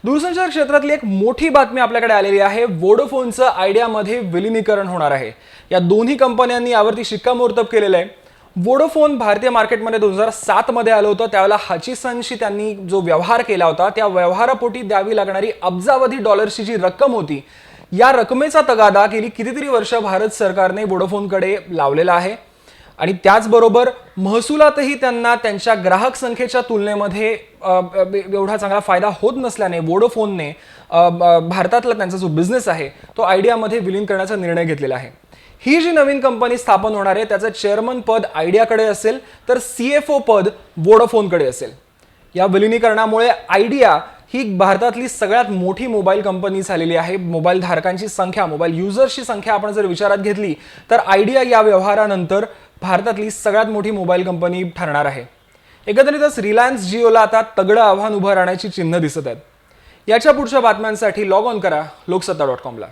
दूरसंचार क्षेत्रातली एक मोठी बातमी आपल्याकडे आलेली आहे। वोडाफोनचं आयडियामध्ये विलीनीकरण होणार आहे। या दोन्ही कंपन्यांनी यावरती शिक्कामोर्तब केलेलं आहे। वोडाफोन भारतीय मार्केटमध्ये 2007 मध्ये आलं होतं। त्यावेळेला हचिसनशी त्यांनी जो व्यवहार केला होता त्या व्यवहारापोटी द्यावी लागणारी अब्जावधी डॉलर्सची जी रक्कम होती, या रकमेचा तगादा गेली कितीतरी वर्ष भारत सरकारने वोडाफोनकडे लावलेला आहे। आणि त्याचबरोबर महसुलातही त्यांना त्यांच्या ग्राहक संख्येच्या तुलनेमध्ये एवढा चांगला फायदा होत नसल्याने वोडाफोनने भारतातला त्यांचा जो बिझनेस आहे तो आयडियामध्ये विलीन करण्याचा निर्णय घेतलेला आहे। ही जी नवीन कंपनी स्थापन होणार आहे त्याचं चेअरमन पद आयडियाकडे असेल तर सीएफओ पद वोडाफोनकडे असेल। या विलीनीकरणामुळे आयडिया ही भारतातली सगळ्यात मोठी मोबाईल कंपनी झालेली आहे। मोबाईल धारकांची संख्या, मोबाईल युजर्सची संख्या आपण जर विचारात घेतली तर आयडिया या व्यवहारानंतर भारतातली सगळ्यात मोठी मोबाईल कंपनी ठरणार आहे। एकंदरीतच रिलायन्स जिओला आता तगडं आव्हान उभं राहण्याची चिन्ह दिसत आहेत। याच्या पुढच्या बातम्यांसाठी लॉग ऑन करा लोकसत्ता.com ला।